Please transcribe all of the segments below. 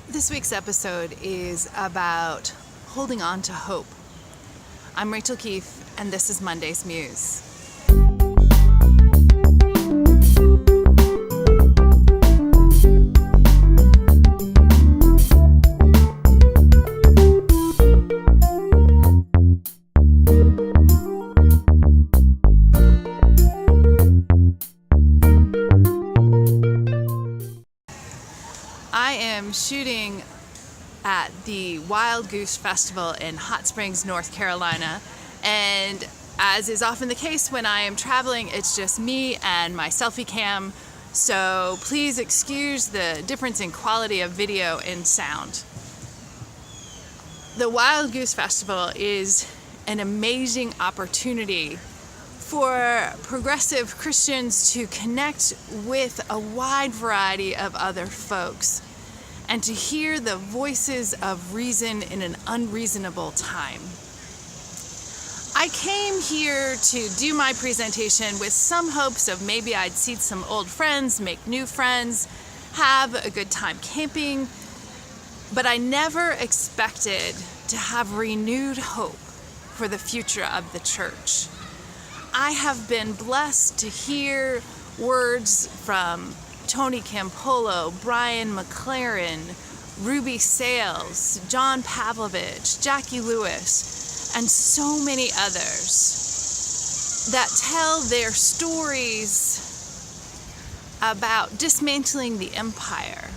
This week's episode is about holding on to hope. I'm Rachael Keefe, and this is Monday's Muse. I am shooting at the Wild Goose Festival in Hot Springs, North Carolina, and as is often the case when I am traveling, it's just me and my selfie cam, so please excuse the difference in quality of video and sound. The Wild Goose Festival is an amazing opportunity for progressive Christians to connect with a wide variety of other folks and to hear the voices of reason in an unreasonable time. I came here to do my presentation with some hopes of maybe I'd see some old friends, make new friends, have a good time camping, but I never expected to have renewed hope for the future of the church. I have been blessed to hear words from Tony Campolo, Brian McLaren, Ruby Sales, John Pavlovich, Jackie Lewis, and so many others that tell their stories about dismantling the empire,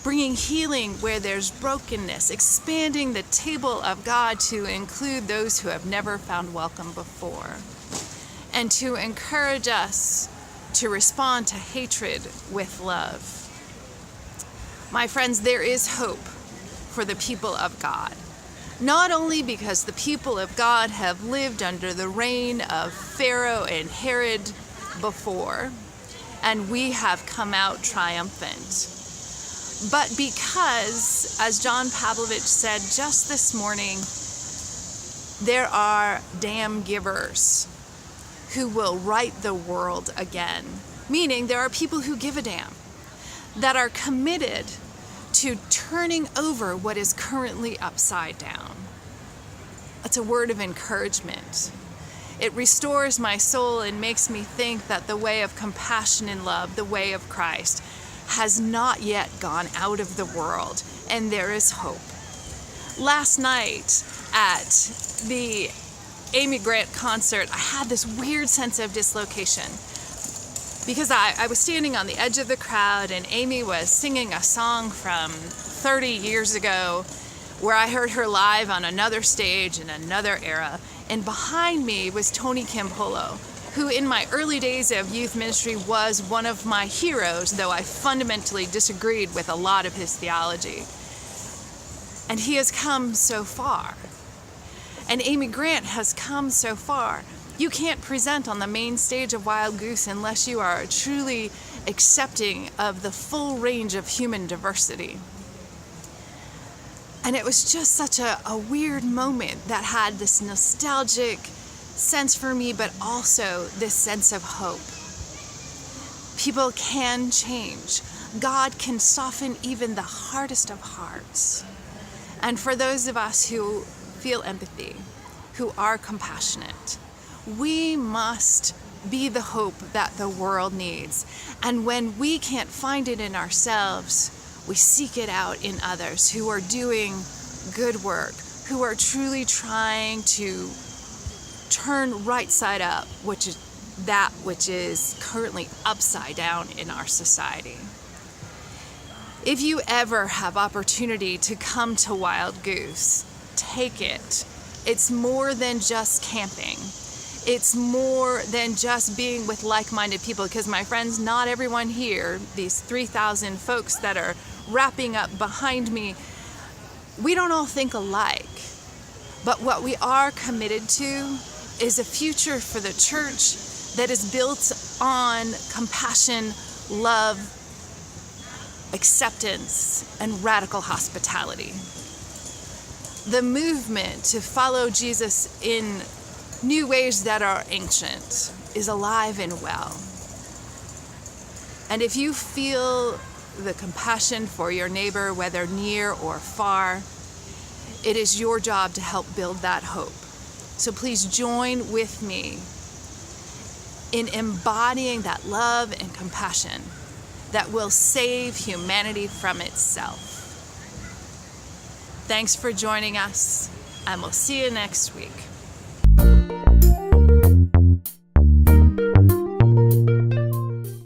bringing healing where there's brokenness, expanding the table of God to include those who have never found welcome before, and to encourage us to respond to hatred with love. My friends, there is hope for the people of God. Not only because the people of God have lived under the reign of Pharaoh and Herod before, and we have come out triumphant, but because, as John Pavlovich said just this morning, there are damn givers who will right the world again. Meaning there are people who give a damn, that are committed to turning over what is currently upside down. That's a word of encouragement. It restores my soul and makes me think that the way of compassion and love, the way of Christ, has not yet gone out of the world, and there is hope. Last night at the Amy Grant concert, I had this weird sense of dislocation because I was standing on the edge of the crowd and Amy was singing a song from 30 years ago where I heard her live on another stage in another era, and behind me was Tony Campolo, who in my early days of youth ministry was one of my heroes, though I fundamentally disagreed with a lot of his theology. And he has come so far. And Amy Grant has come so far. You can't present on the main stage of Wild Goose unless you are truly accepting of the full range of human diversity. And it was just such a weird moment that had this nostalgic sense for me, but also this sense of hope. People can change. God can soften even the hardest of hearts. And for those of us who feel empathy, who are compassionate, we must be the hope that the world needs. And when we can't find it in ourselves, we seek it out in others who are doing good work, who are truly trying to turn right side up, which is that which is currently upside down in our society. If you ever have opportunity to come to Wild Goose, take it. It's more than just camping. It's more than just being with like-minded people, because my friends, not everyone here, these 3,000 folks that are wrapping up behind me, we don't all think alike. But what we are committed to is a future for the church that is built on compassion, love, acceptance, and radical hospitality. The movement to follow Jesus in new ways that are ancient is alive and well. And if you feel the compassion for your neighbor, whether near or far. It is your job to help build that hope. So please join with me in embodying that love and compassion that will save humanity from itself. Thanks for joining us, and we'll see you next week.